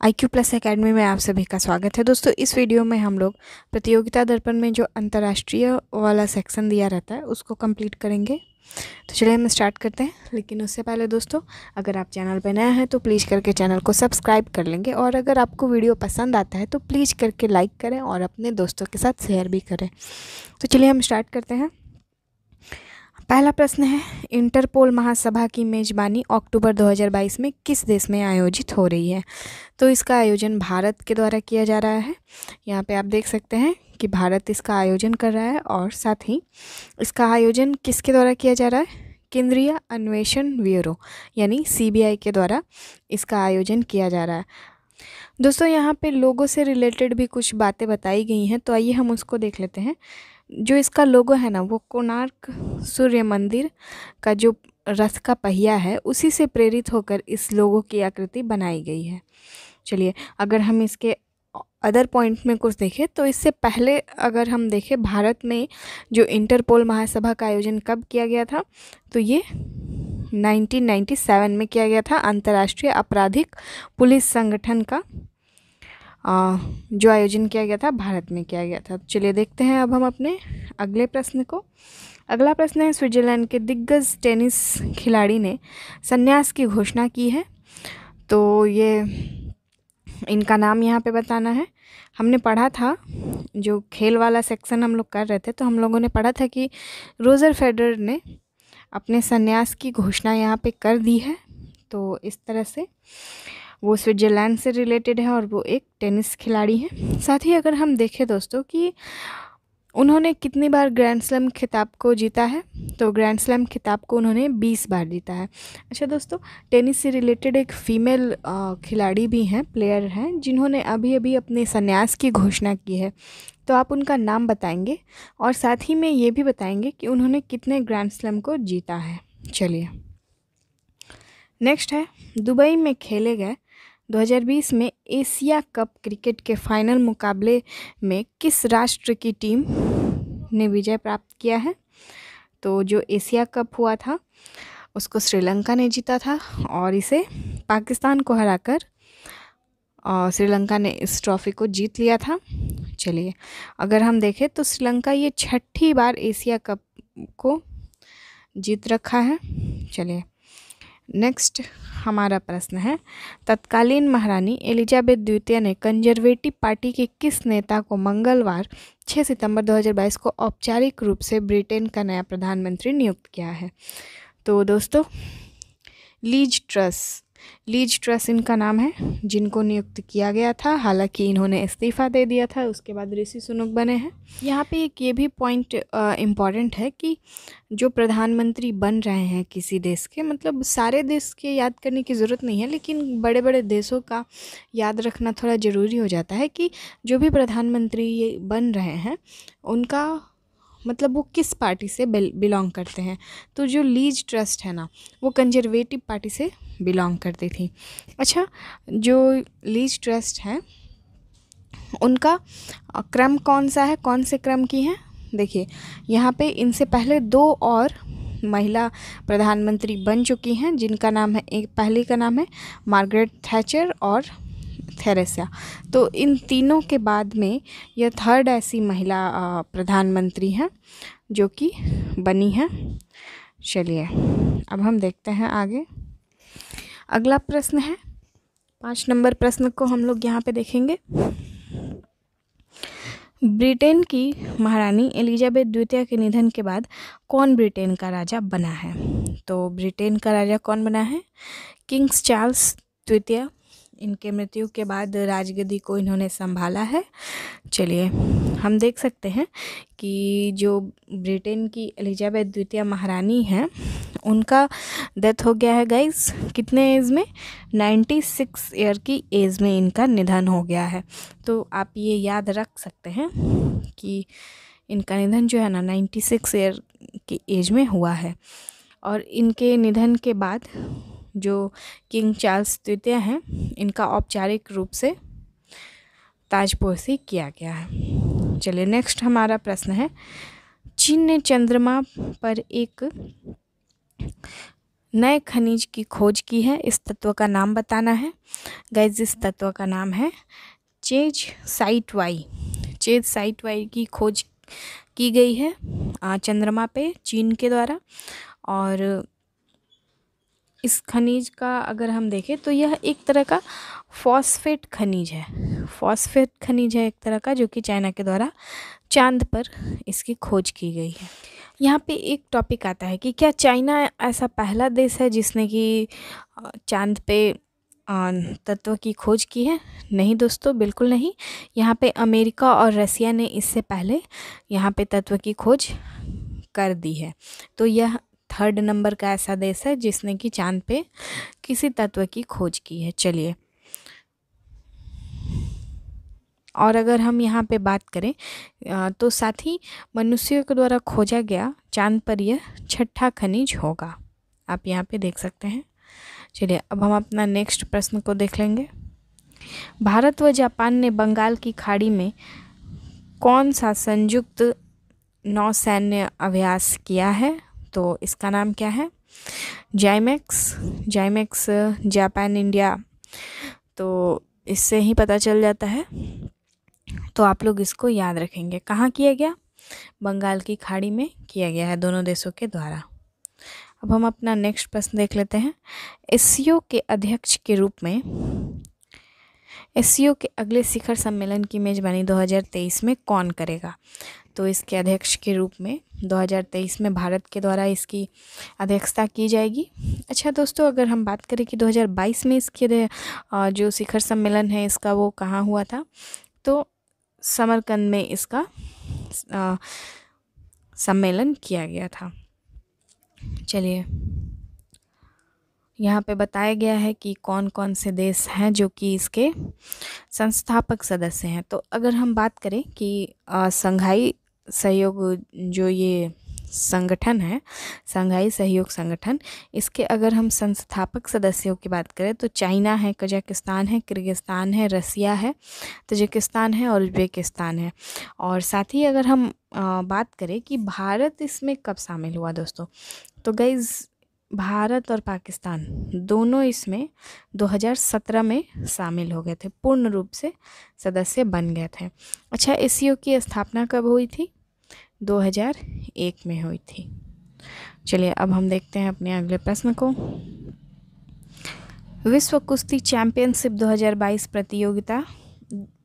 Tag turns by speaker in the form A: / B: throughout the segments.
A: IQ plus academy में आप सभी का स्वागत है। दोस्तों, इस वीडियो में हम लोग प्रतियोगिता दर्पण में जो अंतर्राष्ट्रीय वाला सेक्शन दिया रहता है उसको कंप्लीट करेंगे। तो चलिए हम स्टार्ट करते हैं। लेकिन उससे पहले दोस्तों, अगर आप चैनल पर नया हैं तो प्लीज़ करके चैनल को सब्सक्राइब कर लेंगे, और अगर आपको वीडियो पसंद आता है तो प्लीज़ करके लाइक करें और अपने दोस्तों के साथ शेयर भी करें। तो चलिए हम स्टार्ट करते हैं। पहला प्रश्न है, इंटरपोल महासभा की मेज़बानी अक्टूबर 2022 में किस देश में आयोजित हो रही है? तो इसका आयोजन भारत के द्वारा किया जा रहा है। यहाँ पे आप देख सकते हैं कि भारत इसका आयोजन कर रहा है, और साथ ही इसका आयोजन किसके द्वारा किया जा रहा है? केंद्रीय अन्वेषण ब्यूरो यानी CBI के द्वारा इसका आयोजन किया जा रहा है। दोस्तों, यहाँ पे लोगों से रिलेटेड भी कुछ बातें बताई गई हैं, तो आइए हम उसको देख लेते हैं। जो इसका लोगो है ना, वो कोणार्क सूर्य मंदिर का जो रथ का पहिया है उसी से प्रेरित होकर इस लोगो की आकृति बनाई गई है। चलिए, अगर हम इसके अदर पॉइंट में कुछ देखें तो इससे पहले अगर हम देखें, भारत में जो इंटरपोल महासभा का आयोजन कब किया गया था, तो ये 1997 में किया गया था। अंतर्राष्ट्रीय आपराधिक पुलिस संगठन का जो आयोजन किया गया था भारत में किया गया था। चलिए देखते हैं अब हम अपने अगले प्रश्न को। अगला प्रश्न है, स्विट्जरलैंड के दिग्गज टेनिस खिलाड़ी ने संन्यास की घोषणा की है। तो ये इनका नाम यहाँ पे बताना है। हमने पढ़ा था, जो खेल वाला सेक्शन हम लोग कर रहे थे, तो हम लोगों ने पढ़ा था कि रोजर फेडरर ने अपने संन्यास की घोषणा यहाँ पे कर दी है। तो इस तरह से वो स्विट्ज़रलैंड से रिलेटेड है और वो एक टेनिस खिलाड़ी है। साथ ही अगर हम देखें दोस्तों कि उन्होंने कितनी बार ग्रैंड स्लैम खिताब को जीता है, तो ग्रैंड स्लैम खिताब को उन्होंने 20 बार जीता है। अच्छा दोस्तों, टेनिस से रिलेटेड एक फ़ीमेल खिलाड़ी भी हैं, प्लेयर हैं, जिन्होंने अभी अभी अपने संन्यास की घोषणा की है। तो आप उनका नाम बताएंगे और साथ ही में ये भी बताएंगे कि उन्होंने कितने ग्रैंड स्लैम को जीता है। चलिए नेक्स्ट है, दुबई में खेले गए 2020 में एशिया कप क्रिकेट के फाइनल मुकाबले में किस राष्ट्र की टीम ने विजय प्राप्त किया है? तो जो एशिया कप हुआ था उसको श्रीलंका ने जीता था, और इसे पाकिस्तान को हराकर श्रीलंका ने इस ट्रॉफी को जीत लिया था। चलिए, अगर हम देखें तो श्रीलंका ये 6ठी बार एशिया कप को जीत रखा है। चलिए नेक्स्ट हमारा प्रश्न है, तत्कालीन महारानी एलिजाबेथ द्वितीय ने कंजर्वेटिव पार्टी के किस नेता को मंगलवार 6 सितंबर 2022 को औपचारिक रूप से ब्रिटेन का नया प्रधानमंत्री नियुक्त किया है? तो दोस्तों, लीज ट्रस इनका नाम है, जिनको नियुक्त किया गया था। हालांकि इन्होंने इस्तीफ़ा दे दिया था, उसके बाद ऋषि सुनक बने हैं। यहाँ पे एक ये भी पॉइंट इम्पॉर्टेंट है कि जो प्रधानमंत्री बन रहे हैं किसी देश के, मतलब सारे देश के याद करने की ज़रूरत नहीं है, लेकिन बड़े बड़े देशों का याद रखना थोड़ा ज़रूरी हो जाता है कि जो भी प्रधानमंत्री ये बन रहे हैं उनका मतलब वो किस पार्टी से बिलोंग करते हैं। तो जो लीज ट्रस्ट है ना, वो कंजर्वेटिव पार्टी से बिलोंग करती थी। अच्छा, जो लीज ट्रस्ट है उनका क्रम कौन सा है, कौन से क्रम की है? देखिए, यहाँ पे इनसे पहले 2 और महिला प्रधानमंत्री बन चुकी हैं, जिनका नाम है, एक पहली का नाम है मार्गरेट थैचर और थेरेसा। तो इन तीनों के बाद में यह 3rd ऐसी महिला प्रधानमंत्री हैं जो कि बनी है। चलिए अब हम देखते हैं आगे। अगला प्रश्न है, 5 नंबर प्रश्न को हम लोग यहाँ पे देखेंगे। ब्रिटेन की महारानी एलिजाबेथ द्वितीय के निधन के बाद कौन ब्रिटेन का राजा बना है? तो ब्रिटेन का राजा कौन बना है? किंग्स चार्ल्स द्वितीय। इनके मृत्यु के बाद राजगद्दी को इन्होंने संभाला है। चलिए हम देख सकते हैं कि जो ब्रिटेन की एलिजाबेथ द्वितीय महारानी हैं, उनका डेथ हो गया है गाइस, कितने एज में? 96 ईयर की एज में इनका निधन हो गया है। तो आप ये याद रख सकते हैं कि इनका निधन जो है ना 96 ईयर की एज में हुआ है। और इनके निधन के बाद जो किंग चार्ल्स द्वितीय हैं, इनका औपचारिक रूप से ताजपोशी किया गया है। चलिए नेक्स्ट हमारा प्रश्न है, चीन ने चंद्रमा पर एक नए खनिज की खोज की है, इस तत्व का नाम बताना है। गाइस इस तत्व का नाम है चेज़ वाई। चेज़ वाई की खोज की गई है चंद्रमा पे चीन के द्वारा। और इस खनिज का अगर हम देखें तो यह एक तरह का फॉस्फेट खनिज है। फॉस्फेट खनिज है एक तरह का, जो कि चाइना के द्वारा चांद पर इसकी खोज की गई है। यहाँ पे एक टॉपिक आता है कि क्या चाइना ऐसा पहला देश है जिसने कि चांद पे तत्व की खोज की है? नहीं दोस्तों, बिल्कुल नहीं। यहाँ पे अमेरिका और रसिया ने इससे पहले यहाँ पे तत्व की खोज कर दी है। तो यह 3rd नंबर का ऐसा देश है जिसने कि चांद पे किसी तत्व की खोज की है। चलिए, और अगर हम यहाँ पे बात करें तो साथ ही मनुष्यों के द्वारा खोजा गया चांद पर यह 6ठा खनिज होगा। आप यहाँ पे देख सकते हैं। चलिए, अब हम अपना नेक्स्ट प्रश्न को देख लेंगे। भारत व जापान ने बंगाल की खाड़ी में कौन सा संयुक्त नौसैन्य अभ्यास किया है? तो इसका नाम क्या है? जाइमेक्स जापान इंडिया। तो इससे ही पता चल जाता है। तो आप लोग इसको याद रखेंगे। कहाँ किया गया? बंगाल की खाड़ी में किया गया है दोनों देशों के द्वारा। अब हम अपना नेक्स्ट प्रश्न देख लेते हैं। एससीओ के अध्यक्ष के रूप में एससीओ के अगले शिखर सम्मेलन की मेजबानी 2023 में कौन करेगा? तो इसके अध्यक्ष के रूप में 2023 में भारत के द्वारा इसकी अध्यक्षता की जाएगी। अच्छा दोस्तों, अगर हम बात करें कि 2022 में इसके जो शिखर सम्मेलन है इसका वो कहाँ हुआ था, तो समरकंद में इसका सम्मेलन किया गया था। चलिए, यहाँ पे बताया गया है कि कौन कौन से देश हैं जो कि इसके संस्थापक सदस्य हैं। तो अगर हम बात करें कि संघाई सहयोग जो ये संगठन है, संघाई सहयोग संगठन, इसके अगर हम संस्थापक सदस्यों की बात करें तो चाइना है, कजाकिस्तान है, किर्गिस्तान है, रसिया है, तजिकिस्तान है और उज्बेकिस्तान है। और साथ ही अगर हम बात करें कि भारत इसमें कब शामिल हुआ दोस्तों, तो गाइज़ भारत और पाकिस्तान दोनों इसमें 2017 में शामिल हो गए थे, पूर्ण रूप से सदस्य बन गए थे। अच्छा, एससीओ की स्थापना कब हुई थी? 2001 में हुई थी। चलिए, अब हम देखते हैं अपने अगले प्रश्न को। विश्व कुश्ती चैंपियनशिप 2022 प्रतियोगिता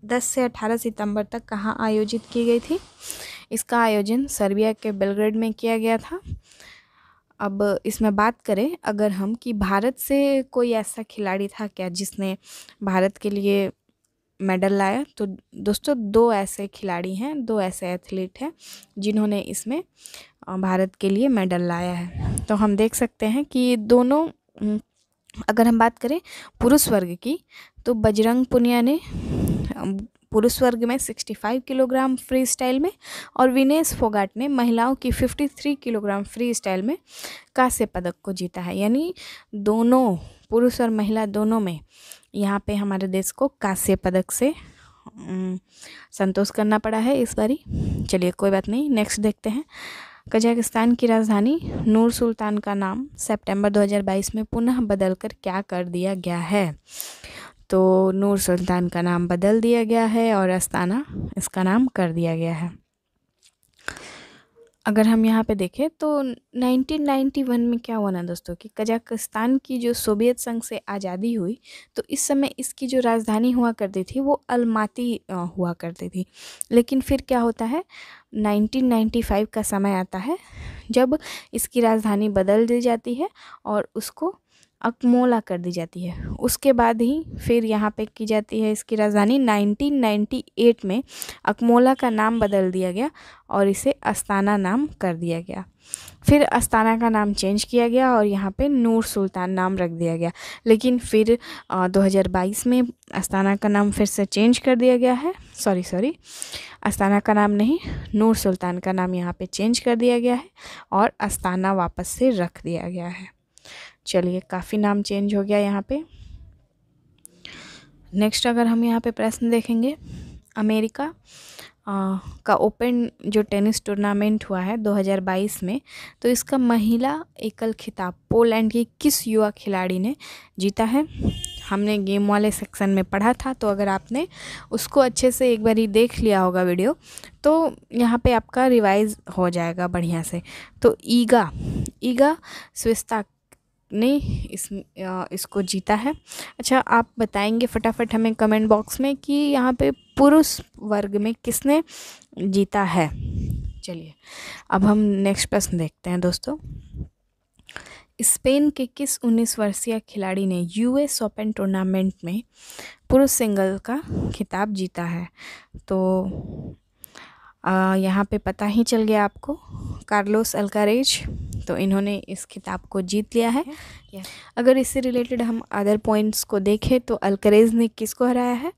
A: 10 से 18 सितंबर तक कहाँ आयोजित की गई थी? इसका आयोजन सर्बिया के बेलग्रेड में किया गया था। अब इसमें बात करें अगर हम कि भारत से कोई ऐसा खिलाड़ी था क्या जिसने भारत के लिए मेडल लाया, तो दोस्तों 2 ऐसे खिलाड़ी हैं, 2 ऐसे एथलीट हैं जिन्होंने इसमें भारत के लिए मेडल लाया है। तो हम देख सकते हैं कि दोनों, अगर हम बात करें पुरुष वर्ग की, तो बजरंग पुनिया ने पुरुष वर्ग में 65 किलोग्राम फ्री स्टाइल में और विनेश फोगाट ने महिलाओं की 53 किलोग्राम फ्री स्टाइल में कांस्य पदक को जीता है। यानी दोनों, पुरुष और महिला दोनों में यहाँ पे हमारे देश को कांस्य पदक से संतोष करना पड़ा है इस बारी। चलिए, कोई बात नहीं, नेक्स्ट देखते हैं। कजाकिस्तान की राजधानी नूर सुल्तान का नाम सितंबर 2022 में पुनः बदलकर क्या कर दिया गया है? तो नूर सुल्तान का नाम बदल दिया गया है और अस्ताना इसका नाम कर दिया गया है। अगर हम यहाँ पे देखें तो 1991 में क्या हुआ ना दोस्तों कि कजाकिस्तान की जो सोवियत संघ से आज़ादी हुई, तो इस समय इसकी जो राजधानी हुआ करती थी वो अलमाती हुआ करती थी। लेकिन फिर क्या होता है, 1995 का समय आता है जब इसकी राजधानी बदल दी जाती है और उसको अकमोला कर दी जाती है। उसके बाद ही फिर यहाँ पे की जाती है इसकी राजधानी। 1998 में अकमोला का नाम बदल दिया गया और इसे अस्ताना नाम कर दिया गया। फिर अस्ताना का नाम चेंज किया गया और यहाँ पे नूर सुल्तान नाम रख दिया गया। लेकिन फिर 2022 में अस्ताना का नाम फिर से चेंज कर दिया गया है। सॉरी, अस्ताना का नाम नहीं, नूर सुल्तान का नाम यहाँ पे चेंज कर दिया गया है और अस्ताना वापस से रख दिया गया है। चलिए, काफ़ी नाम चेंज हो गया यहाँ पे। नेक्स्ट अगर हम यहाँ पे प्रश्न देखेंगे, अमेरिका का ओपन जो टेनिस टूर्नामेंट हुआ है 2022 में, तो इसका महिला एकल खिताब पोलैंड की किस युवा खिलाड़ी ने जीता है। हमने गेम वाले सेक्शन में पढ़ा था, तो अगर आपने उसको अच्छे से एक बार ही देख लिया होगा वीडियो, तो यहाँ पे आपका रिवाइज हो जाएगा बढ़िया से। तो ईगा स्विस्ताक ने इसको जीता है। अच्छा, आप बताएंगे फटाफट हमें कमेंट बॉक्स में कि यहाँ पे पुरुष वर्ग में किसने जीता है। चलिए अब हम नेक्स्ट प्रश्न देखते हैं दोस्तों। स्पेन के किस 19 वर्षीय खिलाड़ी ने यूएस ओपन टूर्नामेंट में पुरुष सिंगल का खिताब जीता है। तो यहाँ पे पता ही चल गया आपको, कार्लोस अल्कारेज। तो इन्होंने इस खिताब को जीत लिया है। अगर इससे रिलेटेड हम अदर पॉइंट्स को देखें तो अल्कारेज ने किसको हराया है,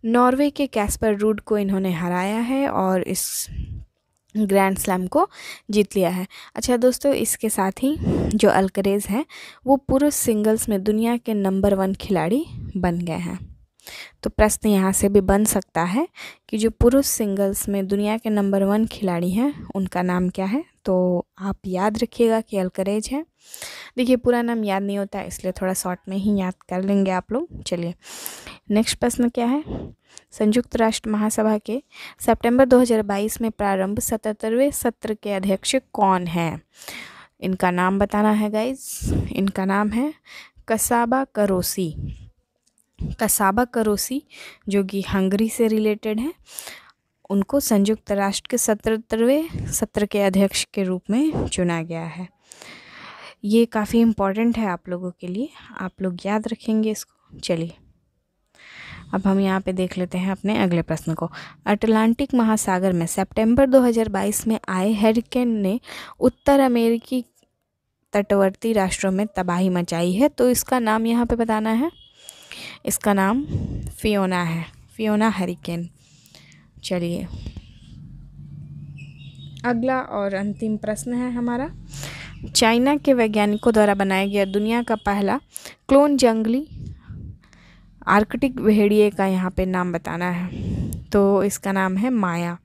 A: नॉर्वे के कैस्पर रूड को इन्होंने हराया है और इस ग्रैंड स्लैम को जीत लिया है। अच्छा दोस्तों, इसके साथ ही जो अल्कारेज हैं वो पुरुष सिंगल्स में दुनिया के नंबर 1 खिलाड़ी बन गए हैं। तो प्रश्न यहाँ से भी बन सकता है कि जो पुरुष सिंगल्स में दुनिया के नंबर 1 खिलाड़ी हैं उनका नाम क्या है। तो आप याद रखिएगा कि अल्कारेज है। देखिए पूरा नाम याद नहीं होता है, इसलिए थोड़ा शॉर्ट में ही याद कर लेंगे आप लोग। चलिए नेक्स्ट प्रश्न क्या है। संयुक्त राष्ट्र महासभा के सितंबर 2022 में प्रारंभ 77वें सत्र के अध्यक्ष कौन हैं। इनका नाम बताना है गाइज। इनका नाम है कसाबा करोसी, जो कि हंगरी से रिलेटेड है। उनको संयुक्त राष्ट्र के 77वें सत्र के अध्यक्ष के रूप में चुना गया है। ये काफ़ी इम्पॉर्टेंट है आप लोगों के लिए, आप लोग याद रखेंगे इसको। चलिए अब हम यहाँ पे देख लेते हैं अपने अगले प्रश्न को। अटलांटिक महासागर में सितंबर 2022 में आए हरिकेन ने उत्तर अमेरिकी तटवर्ती राष्ट्रों में तबाही मचाई है। तो इसका नाम यहाँ पे बताना है। इसका नाम फियोना है, फियोना हरिकेन। चलिए अगला और अंतिम प्रश्न है हमारा। चाइना के वैज्ञानिकों द्वारा बनाया गया दुनिया का पहला क्लोन जंगली आर्कटिक भेड़िए का यहाँ पे नाम बताना है। तो इसका नाम है माया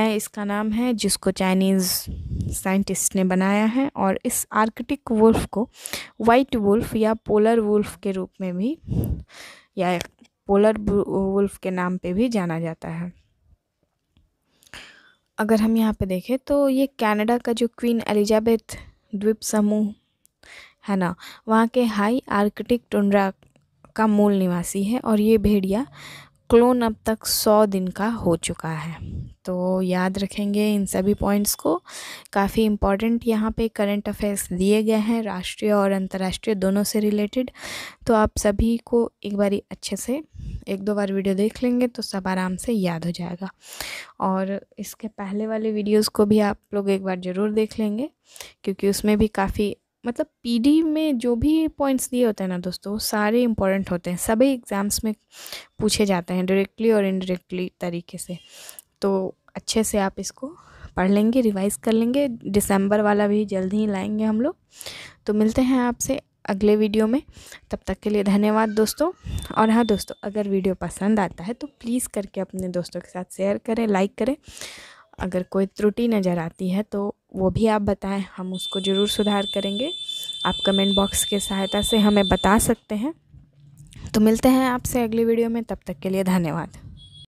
A: इसका नाम है, जिसको चाइनीज़ साइंटिस्ट ने बनाया है। और इस आर्कटिक वुल्फ को वाइट वुल्फ या पोलर वुल्फ के रूप में भी, या पोलर वुल्फ के नाम पे भी जाना जाता है। अगर हम यहाँ पे देखें तो ये कनाडा का जो क्वीन एलिजाबेथ द्वीप समूह है ना, वहाँ के हाई आर्कटिक टुंड्रा का मूल निवासी है। और ये भेड़िया क्लोन अब तक 100 दिन का हो चुका है। तो याद रखेंगे इन सभी पॉइंट्स को। काफ़ी इम्पॉर्टेंट यहाँ पे करंट अफेयर्स दिए गए हैं, राष्ट्रीय और अंतर्राष्ट्रीय दोनों से रिलेटेड। तो आप सभी को एक बारी अच्छे से 1-2 बार वीडियो देख लेंगे तो सब आराम से याद हो जाएगा। और इसके पहले वाले वीडियोस को भी आप लोग एक बार ज़रूर देख लेंगे, क्योंकि उसमें भी काफ़ी मतलब पीडी में जो भी पॉइंट्स दिए होते हैं ना दोस्तों, वो सारे इम्पोर्टेंट होते हैं। सभी एग्ज़ाम्स में पूछे जाते हैं डायरेक्टली और इनडायरेक्टली तरीके से। तो अच्छे से आप इसको पढ़ लेंगे, रिवाइज़ कर लेंगे। दिसंबर वाला भी जल्द ही लाएंगे हम लोग। तो मिलते हैं आपसे अगले वीडियो में, तब तक के लिए धन्यवाद दोस्तों। और हाँ दोस्तों, अगर वीडियो पसंद आता है तो प्लीज़ करके अपने दोस्तों के साथ शेयर करें, लाइक करें। अगर कोई त्रुटि नज़र आती है तो वो भी आप बताएं, हम उसको ज़रूर सुधार करेंगे। आप कमेंट बॉक्स की सहायता से हमें बता सकते हैं। तो मिलते हैं आपसे अगली वीडियो में, तब तक के लिए धन्यवाद।